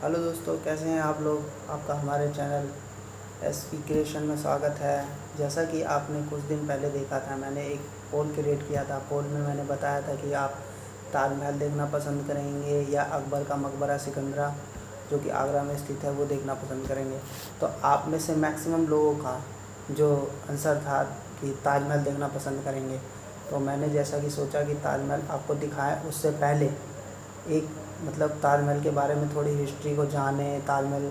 Hello दोस्तों, कैसे हैं आप लोग। आपका हमारे चैनल एसपी क्रिएशन में स्वागत है। जैसा कि आपने कुछ दिन पहले देखा था, मैंने एक पोल क्रिएट किया था। पोल में मैंने बताया था कि आप ताजमहल देखना पसंद करेंगे या अकबर का मकबरा सिकंदरा जो कि आगरा में स्थित है वो देखना पसंद करेंगे। तो आप में से मैक्सिमम लोगों का जो आंसर था कि ताजमहल देखना पसंद करेंगे। तो मैंने जैसा कि सोचा कि ताजमहल आपको दिखाएं, उससे पहले एक ताजमहल के बारे में थोड़ी हिस्ट्री को जाने, ताजमहल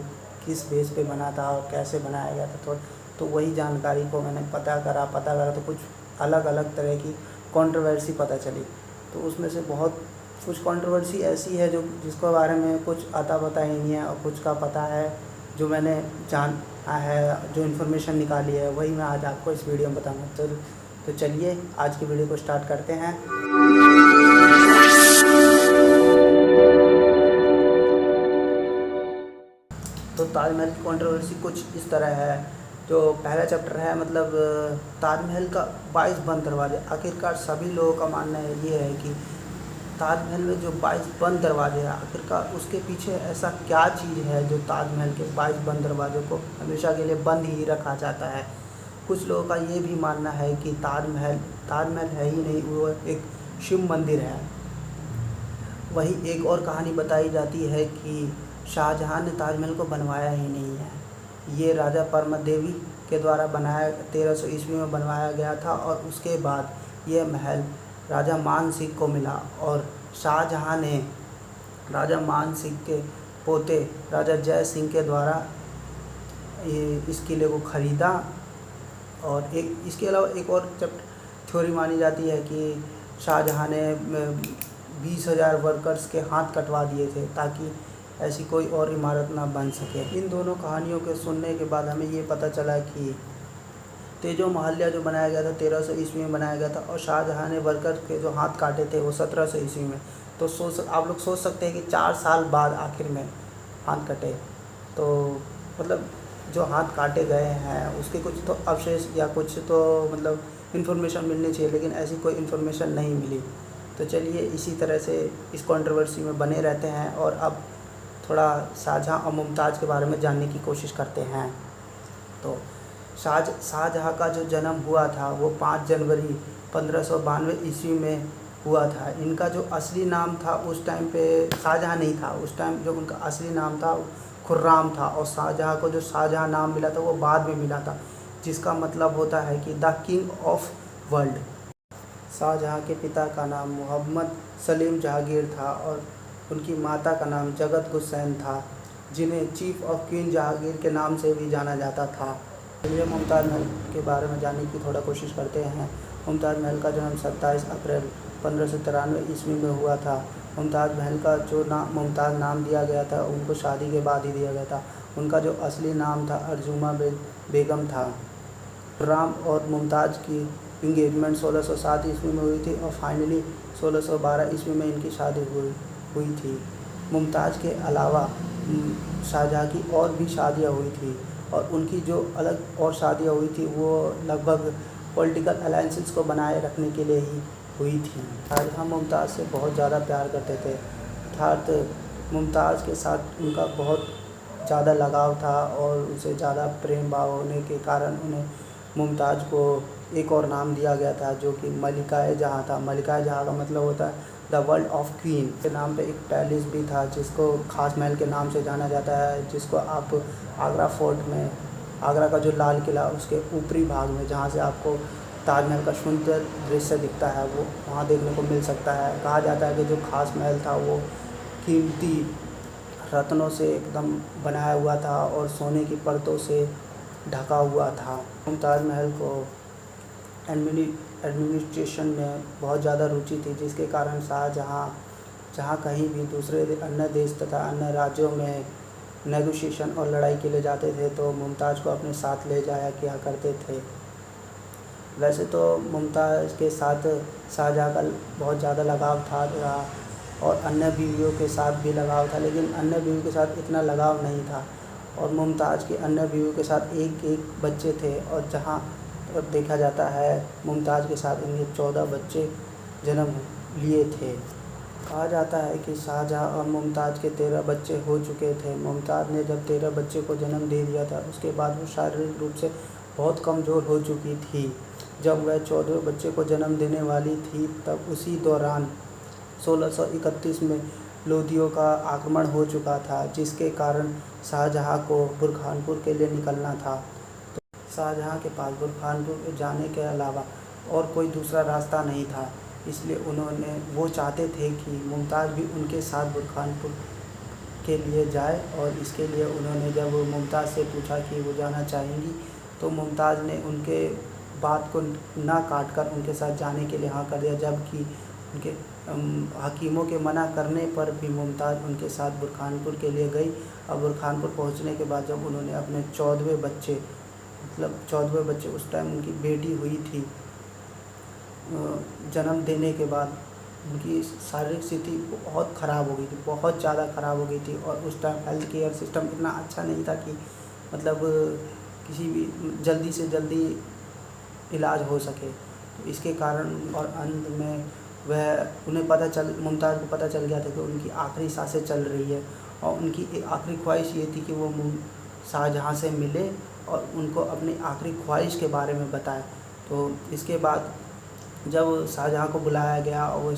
किस बेस पे बना था और कैसे बनाया गया था। तो वही जानकारी को मैंने पता करा तो कुछ अलग अलग तरह की कंट्रोवर्सी पता चली। तो उसमें से बहुत कुछ कंट्रोवर्सी ऐसी है जो जिसके बारे में कुछ अता पता ही नहीं है, और कुछ का पता है जो मैंने जाना है, जो इन्फॉर्मेशन निकाली है वही मैं आज आपको इस वीडियो में बताऊँगा। तो चलिए आज की वीडियो को स्टार्ट करते हैं। तो ताजमहल की कंट्रोवर्सी कुछ इस तरह है। जो पहला चैप्टर है, ताजमहल का 22 बंद दरवाजे। आखिरकार सभी लोगों का मानना ये है कि ताजमहल में जो 22 बंद दरवाजे हैं, आखिरकार उसके पीछे ऐसा क्या चीज़ है जो ताजमहल के 22 बंद दरवाज़ों को हमेशा के लिए बंद ही रखा जाता है। कुछ लोगों का ये भी मानना है कि ताजमहल है ही नहीं, वो एक शिव मंदिर है। वही एक और कहानी बताई जाती है कि शाहजहाँ ने ताजमहल को बनवाया ही नहीं है। ये राजा परमदेवी के द्वारा बनाया 1300 ईस्वी में बनवाया गया था, और उसके बाद ये महल राजा मान सिंह को मिला, और शाहजहाँ ने राजा मान सिंह के पोते राजा जय सिंह के द्वारा इस किले को ख़रीदा। और इसके अलावा एक और थ्योरी मानी जाती है कि शाहजहाँ ने 20,000 वर्कर्स के हाथ कटवा दिए थे ताकि ऐसी कोई और इमारत ना बन सके। इन दोनों कहानियों के सुनने के बाद हमें ये पता चला कि तेजो महल्ला जो बनाया गया था 1300 ईस्वी में बनाया गया था, और शाहजहाँ ने वर्कर के जो हाथ काटे थे वो 1700 ईस्वी में। तो आप लोग सोच सकते हैं कि 4 साल बाद आखिर में हाथ कटे। तो जो हाथ काटे गए हैं उसके कुछ तो अवशेष या कुछ तो इन्फॉर्मेशन मिलनी चाहिए, लेकिन ऐसी कोई इन्फॉर्मेशन नहीं मिली। तो चलिए इसी तरह से इस कंट्रोवर्सी में बने रहते हैं, और अब थोड़ा शाहजहाँ और मुमताज़ के बारे में जानने की कोशिश करते हैं। तो शाहजहाँ का जो जन्म हुआ था वो 5 जनवरी 1592 ईस्वी में हुआ था। इनका जो असली नाम था उस टाइम पे शाहजहाँ नहीं था। उस टाइम जो उनका असली नाम था खुर्राम था, और शाहजहाँ को जो शाहजहाँ नाम मिला था वो बाद में मिला था, जिसका मतलब होता है कि the king of world. Shahjahan के पिता का नाम मोहम्मद सलीम जहांगीर था, और उनकी माता का नाम जगत गुस्सैन था, जिन्हें चीफ ऑफ क्वीन जहांगीर के नाम से भी जाना जाता था। चलिए मुमताज़ महल के बारे में जानने की थोड़ा कोशिश करते हैं। मुमताज़ महल का जन्म 27 अप्रैल 1593 ईस्वी में हुआ था। मुमताज़ महल का जो मुमताज़ नाम दिया गया था उनको शादी के बाद ही दिया गया था। उनका जो असली नाम था अर्जुमा बेगम था। राम और मुमताज़ की इंगेजमेंट 1607 ईस्वी में हुई थी, और फाइनली 1612 ईस्वी में इनकी शादी हुई थी। मुमताज़ के अलावा शाहजहाँ की और भी शादियाँ हुई थी, और उनकी जो अलग और शादियाँ हुई थी वो लगभग पॉलिटिकल अलायंसेस को बनाए रखने के लिए ही हुई थी। शाहजहाँ मुमताज़ से बहुत ज़्यादा प्यार करते थे, अर्थात मुमताज़ के साथ उनका बहुत ज़्यादा लगाव था, और उनसे ज़्यादा प्रेम भाव होने के कारण उन्हें मुमताज़ को एक और नाम दिया गया था जो कि मलिकाए जहाँ था। मलिकाए जहाँ का मतलब होता है द वर्ल्ड ऑफ क्वीन। के नाम पे एक पैलेस भी था जिसको खास महल के नाम से जाना जाता है, जिसको आप आगरा फोर्ट में, आगरा का जो लाल किला उसके ऊपरी भाग में जहाँ से आपको ताजमहल का सुंदर दृश्य दिखता है वो वहाँ देखने को मिल सकता है। कहा जाता है कि जो खास महल था वो कीमती रत्नों से एकदम बनाया हुआ था और सोने की परतों से ढका हुआ था। मुमताज़ महल को एडमिनिस्ट्रेशन में बहुत ज़्यादा रुचि थी, जिसके कारण शाहजहाँ जहाँ कहीं भी दूसरे अन्य देश तथा अन्य राज्यों में नेगोशिएशन और लड़ाई के लिए जाते थे तो मुमताज़ को अपने साथ ले जाया किया करते थे। वैसे तो मुमताज़ के साथ शाहजहाँ का बहुत ज़्यादा लगाव था और अन्य बीवियों के साथ भी लगाव था, लेकिन अन्य बीवियों के साथ इतना लगाव नहीं था। और मुमताज़ के अन्य बीवियों के साथ एक बच्चे थे, और जहाँ देखा जाता है मुमताज़ के साथ इनके 14 बच्चे जन्म लिए थे। कहा जाता है कि शाहजहाँ और मुमताज़ के 13 बच्चे हो चुके थे। मुमताज़ ने जब 13 बच्चे को जन्म दे दिया था, उसके बाद वो शारीरिक रूप से बहुत कमज़ोर हो चुकी थी। जब वह 14वें बच्चे को जन्म देने वाली थी, तब उसी दौरान 1631 में लोदियों का आक्रमण हो चुका था, जिसके कारण शाहजहाँ को बुरहानपुर के लिए निकलना था। तो शाहजहाँ के पास बुरहानपुर जाने के अलावा और कोई दूसरा रास्ता नहीं था, इसलिए वो चाहते थे कि मुमताज़ भी उनके साथ बुरहानपुर के लिए जाए। और इसके लिए उन्होंने जब मुमताज़ से पूछा कि वो जाना चाहेंगी, तो मुमताज़ ने उनके बात को ना काट कर उनके साथ जाने के लिए हाँ कर दिया, जबकि उनके हकीमों के मना करने पर भी मुमताज़ उनके साथ बुरहानपुर के लिए गई। और बुरहानपुर पहुंचने के बाद जब उन्होंने अपने 14वें बच्चे, मतलब 14वें बच्चे, उस टाइम उनकी बेटी हुई थी, जन्म देने के बाद उनकी शारीरिक स्थिति बहुत ख़राब हो गई थी, बहुत ज़्यादा ख़राब हो गई थी। और उस टाइम हेल्थ केयर सिस्टम इतना अच्छा नहीं था कि मतलब किसी भी जल्दी से जल्दी इलाज हो सके। तो इसके कारण और अंत में मुमताज़ को पता चल गया था कि उनकी आखिरी सांसें चल रही है, और उनकी एक आखिरी ख्वाहिश ये थी कि वो शाहजहाँ से मिले और उनको अपनी आखिरी ख्वाहिश के बारे में बताए। तो इसके बाद जब शाहजहाँ को बुलाया गया और वो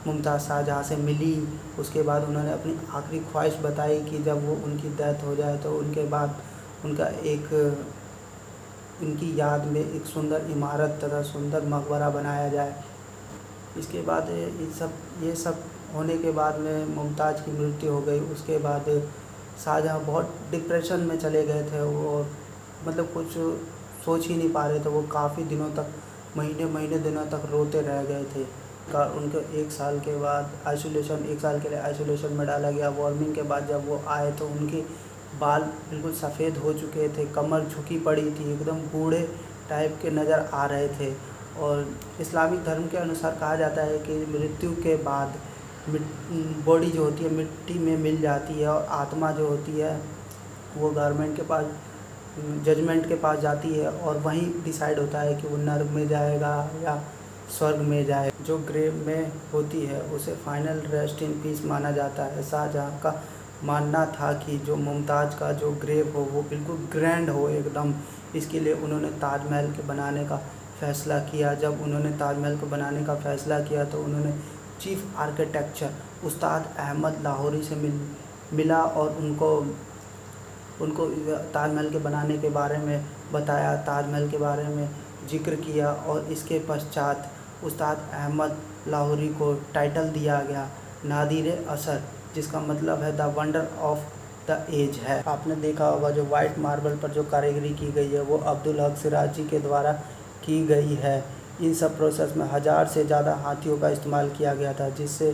मुमताज़ शाहजहाँ से मिली, उसके बाद उन्होंने अपनी आखिरी ख्वाहिश बताई कि जब वो उनकी डेथ हो जाए तो उनके बाद उनका उनकी याद में एक सुंदर इमारत तथा सुंदर मकबरा बनाया जाए। इसके बाद ये सब होने के बाद में मुमताज़ की मृत्यु हो गई। उसके बाद शाहजहाँ बहुत डिप्रेशन में चले गए थे, वो मतलब कुछ सोच ही नहीं पा रहे थे। वो काफ़ी दिनों तक, महीने दिनों तक रोते रह गए थे। उनको 1 साल के बाद 1 साल के लिए आइसोलेशन में डाला गया। वार्मिंग के बाद जब वो आए तो उनके बाल बिल्कुल सफ़ेद हो चुके थे, कमर झुकी पड़ी थी, एकदम बूढ़े टाइप के नज़र आ रहे थे। और इस्लामिक धर्म के अनुसार कहा जाता है कि मृत्यु के बाद बॉडी जो होती है मिट्टी में मिल जाती है, और आत्मा जो होती है वो जजमेंट के पास जाती है, और वहीं डिसाइड होता है कि वो नर्क में जाएगा या स्वर्ग में जाए। जो ग्रेव में होती है उसे फाइनल रेस्ट इन पीस माना जाता है। शाहजहाँ का मानना था कि जो मुमताज़ का जो ग्रेव हो वो बिल्कुल ग्रैंड हो एकदम। इसके लिए उन्होंने ताजमहल के बनाने का फ़ैसला किया। जब उन्होंने ताजमहल को बनाने का फ़ैसला किया तो उन्होंने चीफ़ आर्किटेक्चर उस्ताद अहमद लाहौरी से मिला और उनको ताजमहल के बनाने के बारे में बताया, ताजमहल के बारे में ज़िक्र किया। और इसके पश्चात उस्ताद अहमद लाहौरी को टाइटल दिया गया नादिर असर, जिसका मतलब है the wonder of the age है। आपने देखा होगा जो वाइट मार्बल पर जो कारीगरी की गई है वो अब्दुल हक सिराजी के द्वारा की गई है। इन सब प्रोसेस में 1000 से ज़्यादा हाथियों का इस्तेमाल किया गया था, जिससे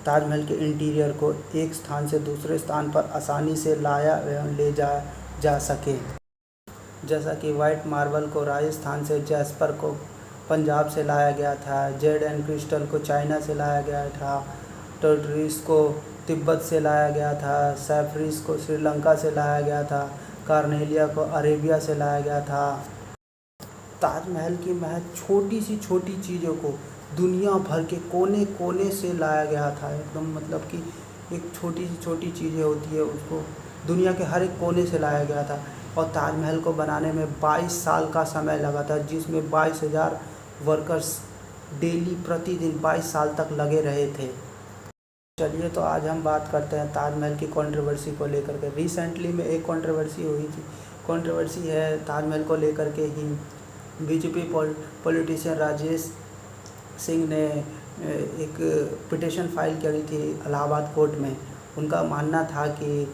ताजमहल के इंटीरियर को एक स्थान से दूसरे स्थान पर आसानी से लाया एवं ले जाया जा सके। जैसा कि वाइट मार्बल को राजस्थान से, जैस्पर को पंजाब से लाया गया था, जेड एंड क्रिस्टल को चाइना से लाया गया था, टर्टरीस को तिब्बत से लाया गया था, सैफरीस को श्रीलंका से लाया गया था, कार्नेलिया को अरेबिया से लाया गया था। ताजमहल की महज छोटी सी छोटी चीज़ों को दुनिया भर के कोने कोने से लाया गया था। एकदम मतलब कि एक छोटी सी छोटी चीज़ें होती है उसको दुनिया के हर एक कोने से लाया गया था। और ताजमहल को बनाने में 22 साल का समय लगा था, जिसमें 22,000 वर्कर्स डेली प्रतिदिन 22 साल तक लगे रहे थे। चलिए तो आज हम बात करते हैं ताजमहल की कंट्रोवर्सी को लेकर के। रिसेंटली में एक कंट्रोवर्सी हुई थी। कंट्रोवर्सी है ताजमहल को लेकर के ही। बीजेपी पॉलिटिशियन राजेश सिंह ने एक पिटीशन फाइल करी थी इलाहाबाद कोर्ट में। उनका मानना था कि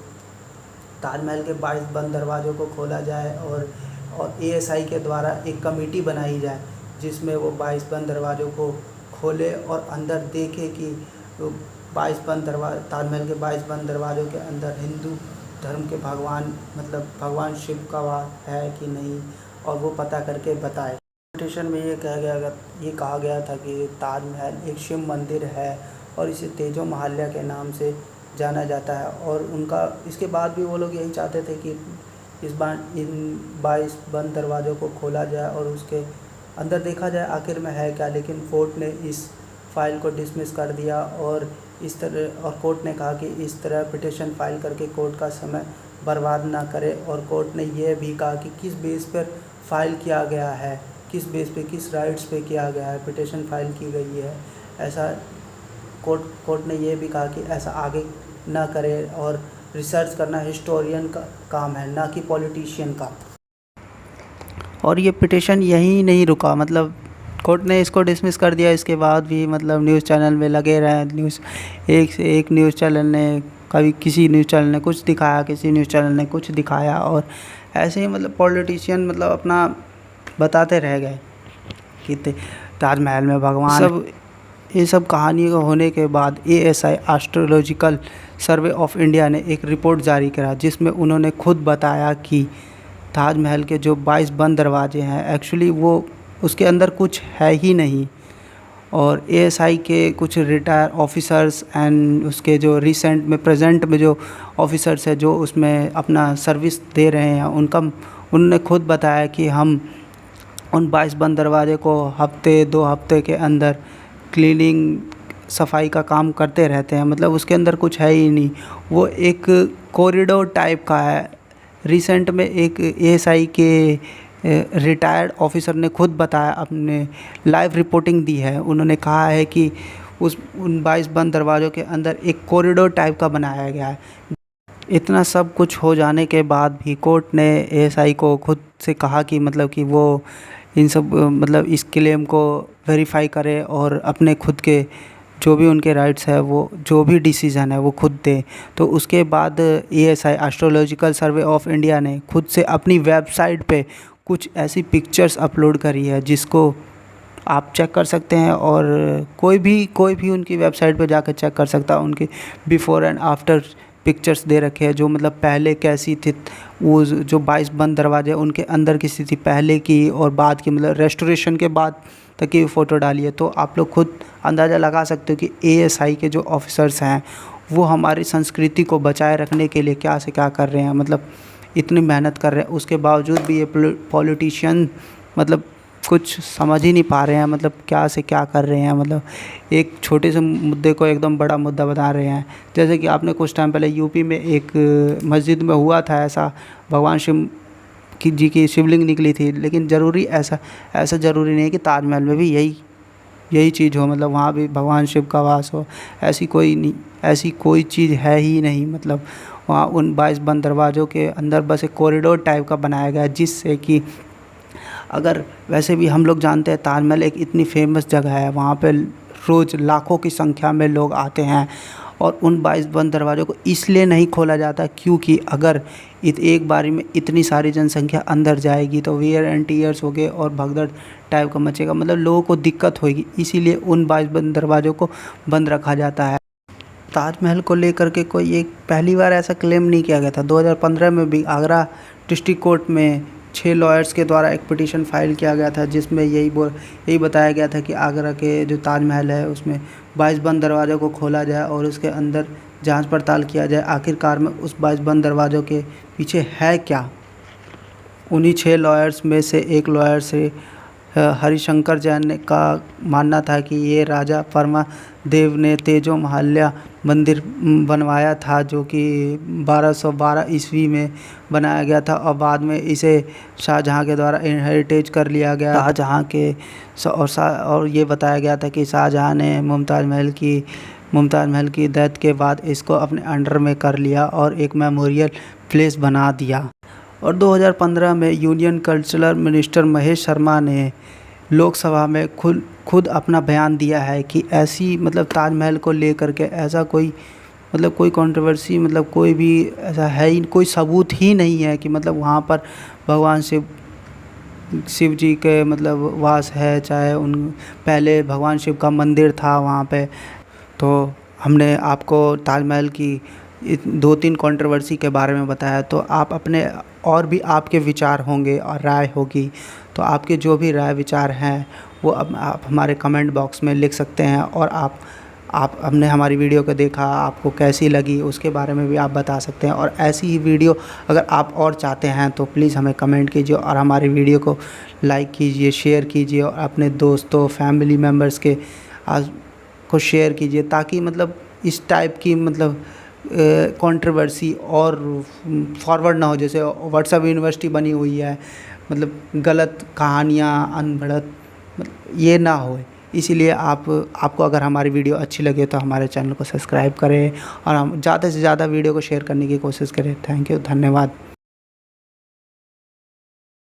ताजमहल के 22 बंद दरवाज़ों को खोला जाए और एएसआई के द्वारा एक कमेटी बनाई जाए, जिसमें वो 22 बंद दरवाज़ों को खोले और अंदर देखे कि 22 ताजमहल के 22 बंद दरवाज़ों के अंदर हिंदू धर्म के भगवान, मतलब भगवान शिव का वास है कि नहीं, और वो पता करके बताए। पिटीशन में ये कहा गया था कि ताजमहल एक शिव मंदिर है और इसे तेजो महाल्या के नाम से जाना जाता है। और उनका इसके बाद भी वो लोग यही चाहते थे कि इस बार इन 22 बंद दरवाज़ों को खोला जाए और उसके अंदर देखा जाए आखिर में है क्या। लेकिन कोर्ट ने इस फाइल को डिसमिस कर दिया और इस तरह, और कोर्ट ने कहा कि इस तरह पिटीशन फाइल करके कोर्ट का समय बर्बाद ना करे। और कोर्ट ने यह भी कहा कि किस बेस पर फाइल किया गया है, किस बेस पे, किस राइट्स पे किया गया है, पिटीशन फाइल की गई है, ऐसा कोर्ट ने ये भी कहा कि ऐसा आगे ना करे। और रिसर्च करना हिस्टोरियन का काम है, ना कि पॉलिटिशियन का। और ये पिटीशन यहीं नहीं रुका, मतलब कोर्ट ने इसको डिसमिस कर दिया। इसके बाद भी मतलब न्यूज़ चैनल में लगे रहे, न्यूज़ एक से एक न्यूज़ चैनल ने, कभी किसी न्यूज़ चैनल ने कुछ दिखाया, किसी न्यूज़ चैनल ने कुछ दिखाया, और ऐसे ही मतलब पॉलिटिशियन मतलब अपना बताते रह गए कि ताजमहल में भगवान सब। ये सब कहानी होने के बाद ASI astrological survey of India ने एक रिपोर्ट जारी करा, जिसमें उन्होंने खुद बताया कि ताजमहल के जो 22 बंद दरवाजे हैं, एक्चुअली वो उसके अंदर कुछ है ही नहीं। और ASI के कुछ रिटायर ऑफिसर्स एंड उसके जो रिसेंट में प्रेजेंट में जो ऑफिसर्स हैं जो उसमें अपना सर्विस दे रहे हैं, उन्होंने खुद बताया कि हम उन 22 बंद दरवाजे को हफ्ते 2 हफ्ते के अंदर क्लीनिंग सफाई का काम करते रहते हैं। मतलब उसके अंदर कुछ है ही नहीं, वो एक कॉरिडोर टाइप का है। रिसेंट में एक ASI के रिटायर्ड ऑफिसर ने खुद बताया, अपने लाइव रिपोर्टिंग दी है। उन्होंने कहा है कि उन 22 बंद दरवाज़ों के अंदर एक कॉरिडोर टाइप का बनाया गया है। इतना सब कुछ हो जाने के बाद भी कोर्ट ने ASI को खुद से कहा कि मतलब कि वो इन सब मतलब इस क्लेम को वेरीफाई करे और अपने खुद के जो भी उनके राइट्स है, वो जो भी डिसीज़न है वो खुद दे। तो उसके बाद ASI astrological survey of India ने खुद से अपनी वेबसाइट पे कुछ ऐसी पिक्चर्स अपलोड करी है जिसको आप चेक कर सकते हैं। और कोई भी उनकी वेबसाइट पे जाकर चेक कर सकता है। उनके बिफ़ोर एंड आफ्टर पिक्चर्स दे रखे हैं, जो मतलब पहले कैसी थी वो जो 22 बंद दरवाजे, उनके अंदर की स्थिति पहले की और बाद की, मतलब रेस्टोरेशन के बाद तक की फ़ोटो डाली है। तो आप लोग खुद अंदाज़ा लगा सकते हो कि ASI के जो ऑफिसर्स हैं वो हमारी संस्कृति को बचाए रखने के लिए क्या से क्या कर रहे हैं, मतलब इतनी मेहनत कर रहे हैं। उसके बावजूद भी ये पॉलिटिशियन मतलब कुछ समझ ही नहीं पा रहे हैं, मतलब क्या से क्या कर रहे हैं, मतलब एक छोटे से मुद्दे को एकदम बड़ा मुद्दा बता रहे हैं। जैसे कि आपने कुछ टाइम पहले यूपी में एक मस्जिद में हुआ था ऐसा, भगवान शिव जी की शिवलिंग निकली थी। लेकिन ज़रूरी ऐसा ज़रूरी नहीं है कि ताजमहल में भी यही चीज़ हो, मतलब वहाँ भी भगवान शिव का वास हो। ऐसी कोई चीज़ है ही नहीं। मतलब वहाँ उन 22 बंद दरवाज़ों के अंदर बस एक कॉरिडोर टाइप का बनाया गया है, जिससे कि अगर वैसे भी हम लोग जानते हैं ताजमहल एक इतनी फेमस जगह है, वहाँ पे रोज़ लाखों की संख्या में लोग आते हैं। और उन 22 बंद दरवाज़ों को इसलिए नहीं खोला जाता क्योंकि अगर एक बारी में इतनी सारी जनसंख्या अंदर जाएगी तो वियर एंड टीयर्स हो गए और भगदड़ टाइप का मचेगा, मतलब लोगों को दिक्कत होगी। इसीलिए उन 22 बंद दरवाज़ों को बंद रखा जाता है। ताजमहल को लेकर के कोई एक पहली बार ऐसा क्लेम नहीं किया गया था। 2015 में भी आगरा डिस्ट्रिक्ट कोर्ट में 6 लॉयर्स के द्वारा एक पिटीशन फाइल किया गया था, जिसमें यही बताया गया था कि आगरा के जो ताजमहल है उसमें 22 बंद दरवाज़ों को खोला जाए और उसके अंदर जांच पड़ताल किया जाए, आखिरकार में उस 22 बंद दरवाज़ों के पीछे है क्या। उन्हीं 6 लॉयर्स में से एक लॉयर से हरिशंकर जैन का मानना था कि ये राजा परमा देव ने तेजो महाल्या मंदिर बनवाया था, जो कि 1212 ईस्वी में बनाया गया था और बाद में इसे शाहजहाँ के द्वारा इनहेरिटेज कर लिया गया। शाहजहाँ के और ये बताया गया था कि शाहजहाँ ने मुमताज़ महल की डेथ के बाद इसको अपने अंडर में कर लिया और एक मेमोरियल प्लेस बना दिया। और 2015 में union cultural minister Mahesh Sharma ने लोकसभा में खुद अपना बयान दिया है कि ऐसी मतलब ताजमहल को लेकर के ऐसा कोई कंट्रोवर्सी, मतलब कोई भी ऐसा है ही, कोई सबूत ही नहीं है कि मतलब वहाँ पर भगवान शिव जी के मतलब वास है, चाहे उन पहले भगवान शिव का मंदिर था वहाँ पे। तो हमने आपको ताजमहल की 2-3 कंट्रोवर्सी के बारे में बताया, तो आप अपने और भी आपके विचार होंगे और राय होगी, तो आपके जो भी राय विचार हैं वो आप हमारे कमेंट बॉक्स में लिख सकते हैं। और आप हमने हमारी वीडियो को देखा, आपको कैसी लगी उसके बारे में भी आप बता सकते हैं। और ऐसी ही वीडियो अगर आप और चाहते हैं तो प्लीज़ हमें कमेंट कीजिए और हमारी वीडियो को लाइक कीजिए, शेयर कीजिए और अपने दोस्तों फैमिली मेम्बर्स को शेयर कीजिए, ताकि मतलब इस टाइप की मतलब कंट्रोवर्सी और फॉरवर्ड ना हो। जैसे व्हाट्सएप यूनिवर्सिटी बनी हुई है, मतलब गलत कहानियाँ, अनपढ़ मतलब ये ना हो। इसीलिए आपको अगर हमारी वीडियो अच्छी लगे तो हमारे चैनल को सब्सक्राइब करें और हम ज़्यादा से ज़्यादा वीडियो को शेयर करने की कोशिश करें। थैंक यू, धन्यवाद।